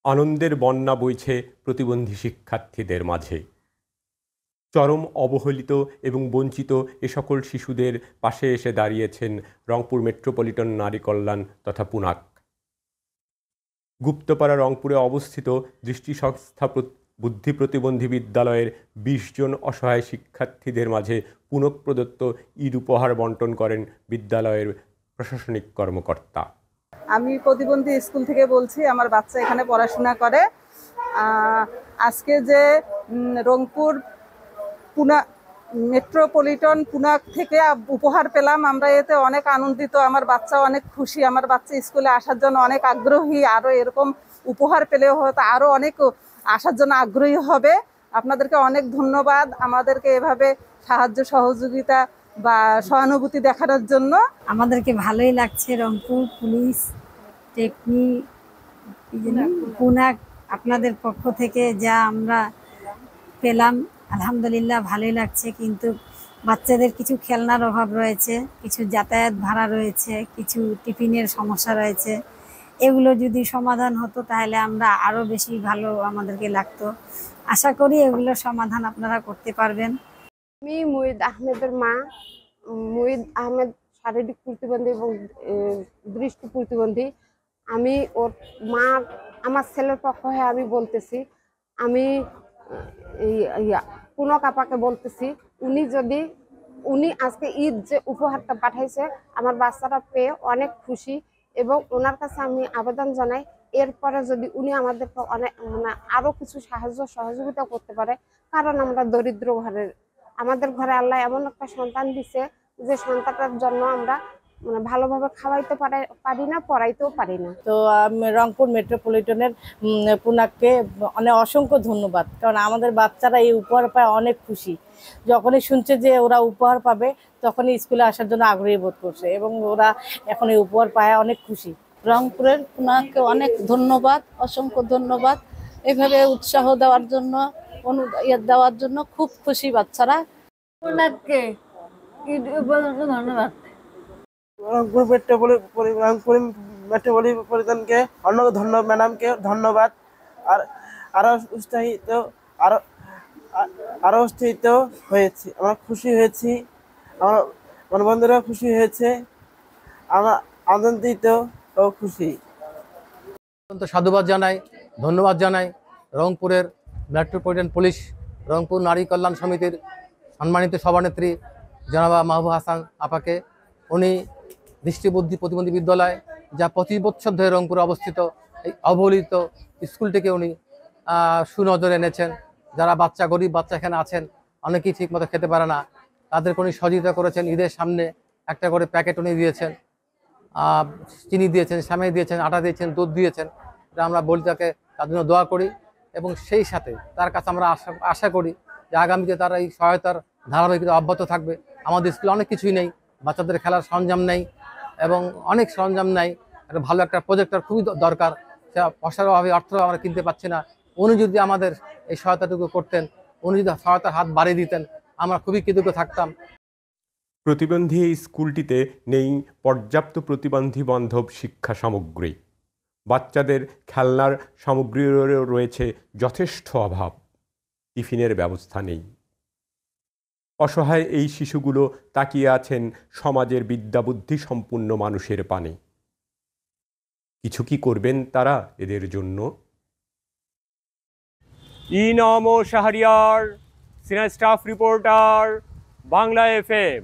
আনন্দের বন্যা বইছে প্রতিবন্ধী শিক্ষার্থীদের মাঝে। চরম অবহেলিত এবং বঞ্চিত এ সকল শিশুদের পাশে এসে দাঁড়িয়েছেন রংপুর মেট্রোপলিটন নারী কল্যাণ তথা পুনাক। গুপ্তপাড়া রংপুরে অবস্থিত দৃষ্টি সংস্থা বুদ্ধি প্রতিবন্ধী বিদ্যালয়ের ২০ জন অসহায় শিক্ষার্থীদের মাঝে পুনক প্রদত্ত ঈদ উপহার বন্টন করেন বিদ্যালয়ের প্রশাসনিক কর্মকর্তা। আমি প্রতিবন্ধী স্কুল থেকে বলছি, আমার বাচ্চা এখানে পড়াশোনা করে। আজকে যে রংপুর মেট্রোপলিটন পুনাক থেকে উপহার পেলাম, আমরা এতে অনেক আনন্দিত। আমার বাচ্চা অনেক খুশি, আমার বাচ্চা স্কুলে আসার জন্য অনেক আগ্রহী। আরও এরকম উপহার পেলেও হয়তো আরও অনেক আসার জন্য আগ্রহী হবে। আপনাদেরকে অনেক ধন্যবাদ আমাদেরকে এভাবে সাহায্য সহযোগিতা বা সহানুভূতি দেখানোর জন্য। আমাদেরকে ভালোই লাগছে। রংপুর পুলিশ পুনাক আপনাদের পক্ষ থেকে যা আমরা পেলাম, আলহামদুলিল্লাহ ভালোই লাগছে। কিন্তু বাচ্চাদের কিছু খেলনার অভাব রয়েছে, কিছু যাতায়াত ভাড়া রয়েছে, কিছু টিফিনের সমস্যা রয়েছে। এগুলো যদি সমাধান হতো তাহলে আমরা আরও বেশি ভালো আমাদেরকে লাগতো। আশা করি এগুলোর সমাধান আপনারা করতে পারবেন। আমি মুহিদ আহমেদের মা। মুহিদ আহমেদ শারীরিক প্রতিবন্ধী এবং দৃষ্টি প্রতিবন্ধী। আমি ওর মা, আমার ছেলের পক্ষ হয়ে আমি বলতেছি, আমি পুনক আপাকে বলতেছি, উনি আজকে ঈদ যে উপহারটা পাঠাইছে আমার বাচ্চারা পেয়ে অনেক খুশি, এবং ওনার কাছে আমি আবেদন জানাই এরপরে যদি উনি আমাদেরকে অনেক আরো কিছু সাহায্য সহযোগিতা করতে পারে। কারণ আমরা দরিদ্র ঘরের, আমাদের ঘরে আল্লাহ এমন একটা সন্তান দিছে যে সন্তানটার জন্য আমরা ভালোভাবে খাওয়াইতে পারি না, পড়াইতেও পারি না। তো রংপুর মেট্রোপলিটনের পুনাককে অসংখ্য ধন্যবাদ, কারণ আমাদের বাচ্চারা এই উপহার পায় অনেক খুশি। যখনই শুনছে যে ওরা উপহার পাবে তখনই স্কুলে আসার জন্য আগ্রহী বোধ করছে, এবং ওরা এখন এই উপহার পায় অনেক খুশি। রংপুরের পুনাককে অনেক ধন্যবাদ, অসংখ্য ধন্যবাদ। এভাবে উৎসাহ দেওয়ার জন্য, দেওয়ার জন্য খুব খুশি বাচ্চারা। পুনাককে ধন্যবাদ। রংপুর মেট্রোপলিটনকে অনেক ধন্যবাদ, ম্যাডামকে ধন্যবাদ। আর আরো উৎসাহিত হয়েছি, আমরা খুশি হয়েছি, আমার বন্ধুরা খুশি হয়েছে, আমরা আনন্দিত ও খুশি। সাধুবাদ জানাই, ধন্যবাদ জানাই রংপুরের মেট্রোপলিটন পুলিশ, রংপুর নারী কল্যাণ সমিতির সম্মানিত সভানেত্রী জনাবা মাহবুব হাসান আপাকে। উনি দৃষ্টিবুদ্ধি প্রতিবন্ধী বিদ্যালয়, যা 25 বছর ধরে রংপুরে অবস্থিত, এই অবহেলিত স্কুলটিকে উনি সুনজরে এনেছেন। যারা গরিব বাচ্চা এখানে আছেন, অনেকেই ঠিকমতো খেতে পারে না, তাদেরকে উনি সহযোগিতা করেছেন। ঈদের সামনে একটা করে প্যাকেট উনি দিয়েছেন, চিনি দিয়েছেন, সেমাই দিয়েছেন, আটা দিয়েছেন, দুধ দিয়েছেন। এটা আমরা বলি তাকে, তার জন্য দোয়া করি, এবং সেই সাথে তার কাছে আমরা আশা করি যে আগামীতে তারা এই সহায়তার ধারাবাহিকতা অব্যাহত থাকবে। আমাদের স্কুলে অনেক কিছুই নেই, বাচ্চাদের খেলার সরঞ্জাম নেই এবং অনেক সরঞ্জাম নেই। একটা ভালো একটা প্রজেক্টর খুবই দরকার, সে পয়সার অভাবে অর্থ আমরা কিনতে পারছি না। উনি যদি আমাদের এই সহায়তাটুকু করতেন, উনি যদি সহায়তার হাত বাড়িয়ে দিতেন, আমরা খুবই কৃতজ্ঞ থাকতাম। প্রতিবন্ধী এই স্কুলটিতে নেই পর্যাপ্ত প্রতিবন্ধী বান্ধব শিক্ষা সামগ্রী। বাচ্চাদের খেলনার সামগ্রীরও রয়েছে যথেষ্ট অভাব। টিফিনের ব্যবস্থা নেই। অসহায় এই শিশুগুলো তাকিয়ে আছেন সমাজের বিদ্যাবুদ্ধি সম্পন্ন মানুষের পানে। কিছু কি করবেন তারা এদের জন্য? ইনাম ও Shahriar, senior staff reporter, Bangla FM।